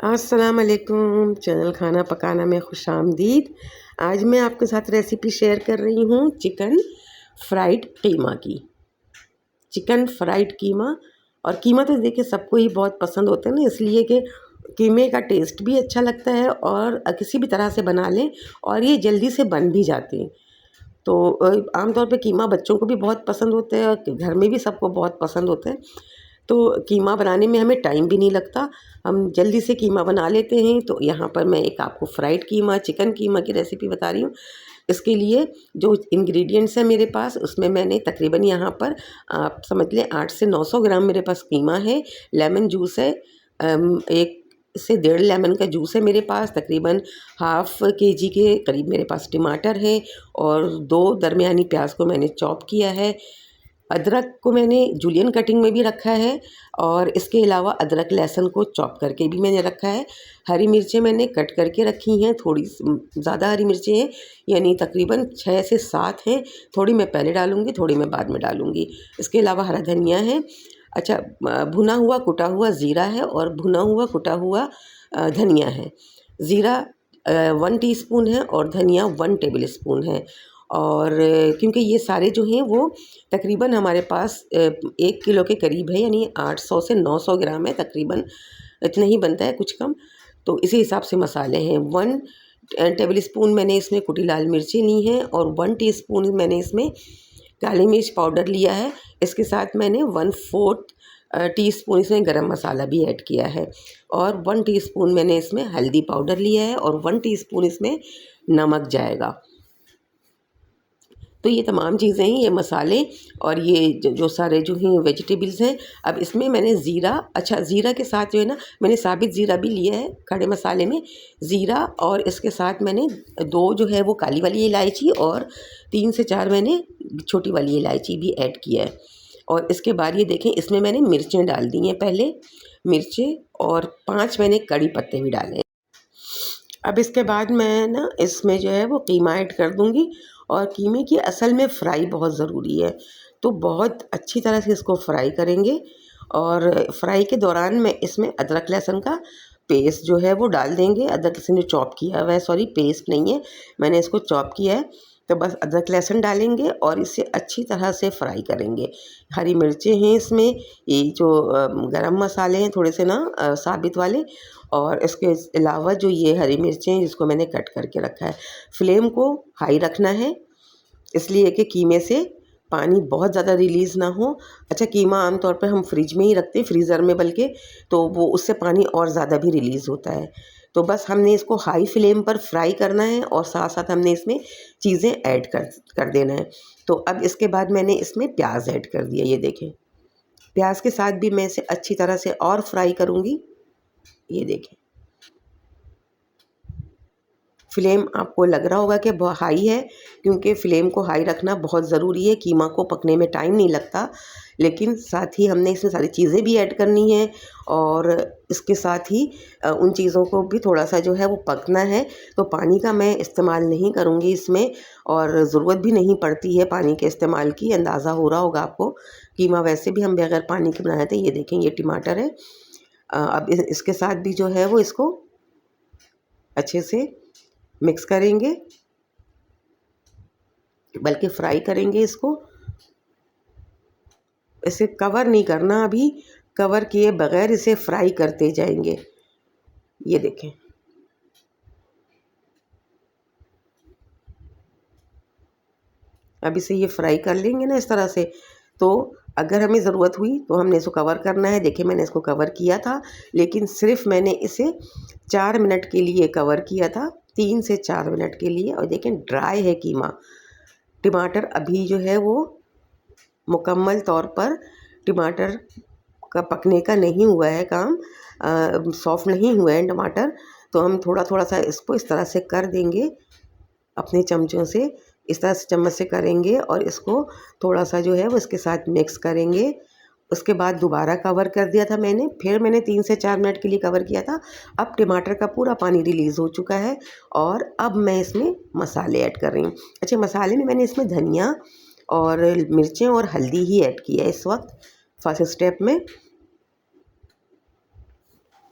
अस्सलाम वालेकुम। चैनल खाना पकाना में खुशामदीद। आज मैं आपके साथ रेसिपी शेयर कर रही हूँ चिकन फ्राइड कीमा की। चिकन फ्राइड कीमा, और कीमा तो देखिए सबको ही बहुत पसंद होता है ना, इसलिए कि कीमे का टेस्ट भी अच्छा लगता है और किसी भी तरह से बना लें और ये जल्दी से बन भी जाते हैं। तो आमतौर पे कीमा बच्चों को भी बहुत पसंद होता है और घर में भी सबको बहुत पसंद होता है। तो कीमा बनाने में हमें टाइम भी नहीं लगता, हम जल्दी से कीमा बना लेते हैं। तो यहाँ पर मैं एक आपको फ्राइड कीमा, चिकन कीमा की रेसिपी बता रही हूँ। इसके लिए जो इंग्रेडिएंट्स हैं मेरे पास, उसमें मैंने तकरीबन यहाँ पर आप समझ लें 8 से 900 ग्राम मेरे पास कीमा है। लेमन जूस है, 1 से 1.5 लेमन का जूस है मेरे पास। तकरीबन हाफ़ केजी के करीब मेरे पास टमाटर है और 2 दरमियानी प्याज को मैंने चॉप किया है। अदरक को मैंने जूलियन कटिंग में भी रखा है और इसके अलावा अदरक लहसुन को चॉप करके भी मैंने रखा है। हरी मिर्चें मैंने कट करके रखी हैं, थोड़ी ज़्यादा हरी मिर्चें हैं, यानी तकरीबन 6 से 7 हैं। थोड़ी मैं पहले डालूँगी, थोड़ी मैं बाद में डालूँगी। इसके अलावा हरा धनिया है। अच्छा, भुना हुआ कुटा हुआ ज़ीरा है और भुना हुआ कुटा हुआ धनिया है। ज़ीरा 1 टीस्पून है और धनिया 1 टेबल स्पून है। और क्योंकि ये सारे जो हैं वो तकरीबन हमारे पास 1 किलो के करीब है, यानी 800 से 900 ग्राम है, तकरीबन इतना ही बनता है, कुछ कम। तो इसी हिसाब से मसाले हैं। 1 टेबल स्पून मैंने इसमें कुटी लाल मिर्ची ली हैं और 1 टीस्पून मैंने इसमें काली मिर्च पाउडर लिया है। इसके साथ मैंने 1/4 टीस्पून इसमें गरम मसाला भी ऐड किया है और 1 टीस्पून मैंने इसमें हल्दी पाउडर लिया है और 1 टीस्पून इसमें नमक जाएगा। तो ये तमाम चीज़ें हैं, ये मसाले और ये जो सारे जो हैं वेजिटेबल्स हैं। अब इसमें मैंने ज़ीरा, अच्छा ज़ीरा के साथ जो है ना, मैंने साबित ज़ीरा भी लिया है खड़े मसाले में, ज़ीरा, और इसके साथ मैंने 2 जो है वो काली वाली इलायची और 3 से 4 मैंने छोटी वाली इलायची भी ऐड किया है। और इसके बाद ये देखें, इसमें मैंने मिर्चें डाल दी हैं पहले, मिर्चें, और 5 मैंने कड़ी पत्ते भी डाले हैं। अब इसके बाद मैं ना इसमें जो है वो कीमा ऐड कर दूँगी और कीमे की असल में फ्राई बहुत ज़रूरी है। तो बहुत अच्छी तरह से इसको फ्राई करेंगे और फ्राई के दौरान मैं इसमें अदरक लहसुन का पेस्ट जो है वो डाल देंगे। अदरक लहसुन जो चॉप किया हुआ है, सॉरी पेस्ट नहीं है, मैंने इसको चॉप किया है। तो बस अदरक लहसुन डालेंगे और इसे अच्छी तरह से फ्राई करेंगे। हरी मिर्चें हैं इसमें, ये जो गरम मसाले हैं थोड़े से ना साबित वाले, और इसके अलावा जो ये हरी मिर्चें हैं जिसको मैंने कट करके रखा है। फ्लेम को हाई रखना है, इसलिए कि कीमे से पानी बहुत ज़्यादा रिलीज़ ना हो। अच्छा, कीमा आमतौर पर हम फ्रिज में ही रखते हैं, फ्रीज़र में बल्कि, तो वो उससे पानी और ज़्यादा भी रिलीज़ होता है। तो बस हमने इसको हाई फ्लेम पर फ्राई करना है और साथ साथ हमने इसमें चीज़ें ऐड कर देना है। तो अब इसके बाद मैंने इसमें प्याज ऐड कर दिया, ये देखें। प्याज के साथ भी मैं इसे अच्छी तरह से और फ्राई करूँगी, ये देखें। फ्लेम आपको लग रहा होगा कि हाई है, क्योंकि फ्लेम को हाई रखना बहुत ज़रूरी है। कीमा को पकने में टाइम नहीं लगता, लेकिन साथ ही हमने इसमें सारी चीज़ें भी ऐड करनी है और इसके साथ ही उन चीज़ों को भी थोड़ा सा जो है वो पकना है। तो पानी का मैं इस्तेमाल नहीं करूँगी इसमें, और ज़रूरत भी नहीं पड़ती है पानी के इस्तेमाल की, अंदाज़ा हो रहा होगा आपको। कीमा वैसे भी हम बगैर पानी के बनाए थे। ये देखें, ये टमाटर है। अब इसके साथ भी जो है वो इसको अच्छे से मिक्स करेंगे, बल्कि फ्राई करेंगे इसको। इसे कवर नहीं करना, अभी कवर किए बगैर इसे फ्राई करते जाएंगे, ये देखें। अब इसे ये फ्राई कर लेंगे ना इस तरह से, तो अगर हमें ज़रूरत हुई तो हमने इसको कवर करना है। देखिए, मैंने इसको कवर किया था, लेकिन सिर्फ मैंने इसे 4 मिनट के लिए कवर किया था, 3 से 4 मिनट के लिए। और देखें, ड्राई है कीमा। टमाटर अभी जो है वो मुकम्मल तौर पर टमाटर का पकने का नहीं हुआ है काम, सॉफ्ट नहीं हुआ है टमाटर। तो हम थोड़ा थोड़ा सा इसको इस तरह से कर देंगे अपने चमचों से, इस तरह से चम्मच से करेंगे और इसको थोड़ा सा जो है वो इसके साथ मिक्स करेंगे। उसके बाद दोबारा कवर कर दिया था मैंने, फिर मैंने 3 से 4 मिनट के लिए कवर किया था। अब टमाटर का पूरा पानी रिलीज़ हो चुका है और अब मैं इसमें मसाले ऐड कर रही हूँ। अच्छा, मसाले में मैंने इसमें धनिया और मिर्चें और हल्दी ही ऐड की है इस वक्त फर्स्ट स्टेप में।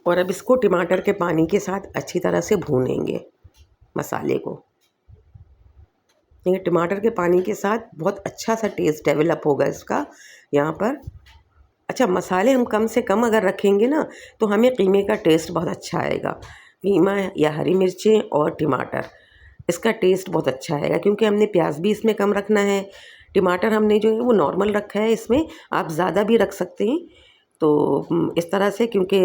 और अब इसको टमाटर के पानी के साथ अच्छी तरह से भूनेंगे मसाले को। देखिए टमाटर के पानी के साथ बहुत अच्छा सा टेस्ट डेवलप होगा इसका यहाँ पर। अच्छा, मसाले हम कम से कम अगर रखेंगे ना तो हमें कीमे का टेस्ट बहुत अच्छा आएगा। कीमा या हरी मिर्चें और टमाटर, इसका टेस्ट बहुत अच्छा आएगा, क्योंकि हमने प्याज भी इसमें कम रखना है। टमाटर हमने जो है वो नॉर्मल रखा है, इसमें आप ज़्यादा भी रख सकते हैं। तो इस तरह से, क्योंकि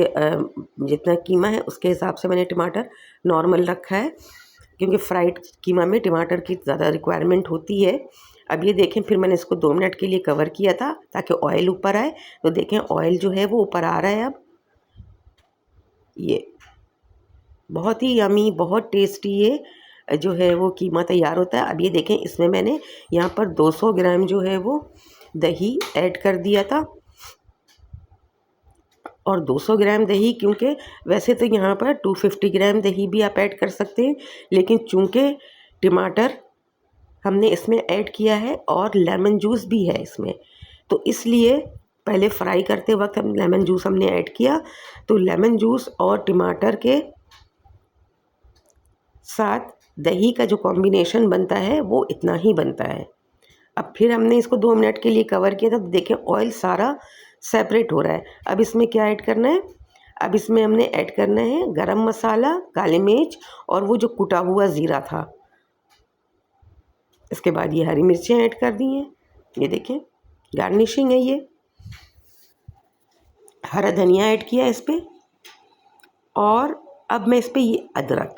जितना कीमा है उसके हिसाब से मैंने टमाटर नॉर्मल रखा है, क्योंकि फ्राइड कीमा में टमाटर की ज़्यादा रिक्वायरमेंट होती है। अब ये देखें, फिर मैंने इसको 2 मिनट के लिए कवर किया था ताकि ऑयल ऊपर आए। तो देखें ऑयल जो है वो ऊपर आ रहा है। अब ये बहुत ही यमी, बहुत टेस्टी ये जो है वो कीमा तैयार होता है। अब ये देखें, इसमें मैंने यहाँ पर 200 ग्राम जो है वो दही ऐड कर दिया था। और 200 ग्राम दही, क्योंकि वैसे तो यहाँ पर 250 ग्राम दही भी आप ऐड कर सकते हैं, लेकिन चूँकि टमाटर हमने इसमें ऐड किया है और लेमन जूस भी है इसमें, तो इसलिए पहले फ्राई करते वक्त हम लेमन जूस हमने ऐड किया। तो लेमन जूस और टमाटर के साथ दही का जो कॉम्बिनेशन बनता है वो इतना ही बनता है। अब फिर हमने इसको 2 मिनट के लिए कवर किया था। तो देखें ऑयल सारा सेपरेट हो रहा है। अब इसमें क्या ऐड करना है? अब इसमें हमने ऐड करना है गरम मसाला, काली मिर्च और वो जो कुटा हुआ ज़ीरा था। इसके बाद ये हरी मिर्चें ऐड कर दी हैं। ये देखें गार्निशिंग है, ये हरा धनिया ऐड किया इस पर। और अब मैं इस पर ये अदरक,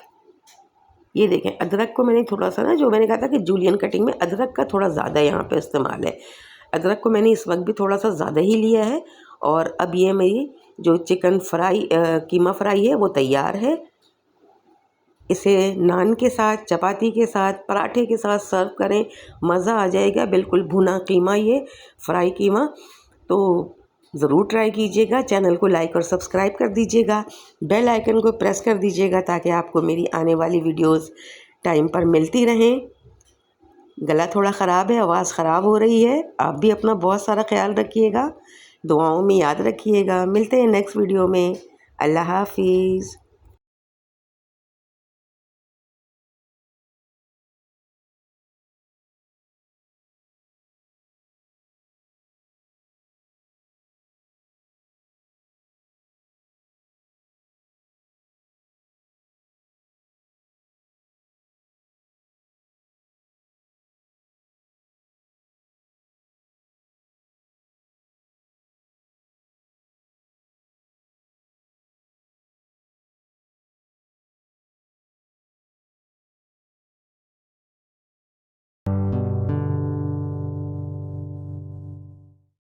ये देखें अदरक को मैंने थोड़ा सा ना, जो मैंने कहा था कि जूलियन कटिंग में अदरक का थोड़ा ज़्यादा यहाँ पे इस्तेमाल है। अदरक को मैंने इस वक्त भी थोड़ा सा ज़्यादा ही लिया है। और अब ये मेरी जो चिकन फ्राई कीमा फ्राई है वो तैयार है। इसे नान के साथ, चपाती के साथ, पराठे के साथ सर्व करें, मज़ा आ जाएगा। बिल्कुल भुना कीमा, ये फ्राई कीमा। तो ज़रूर ट्राई कीजिएगा। चैनल को लाइक और सब्सक्राइब कर दीजिएगा। बेल आइकन को प्रेस कर दीजिएगा ताकि आपको मेरी आने वाली वीडियोस टाइम पर मिलती रहें। गला थोड़ा ख़राब है, आवाज़ ख़राब हो रही है। आप भी अपना बहुत सारा ख्याल रखिएगा, दुआओं में याद रखिएगा। मिलते हैं नेक्स्ट वीडियो में। अल्लाह हाफिज़।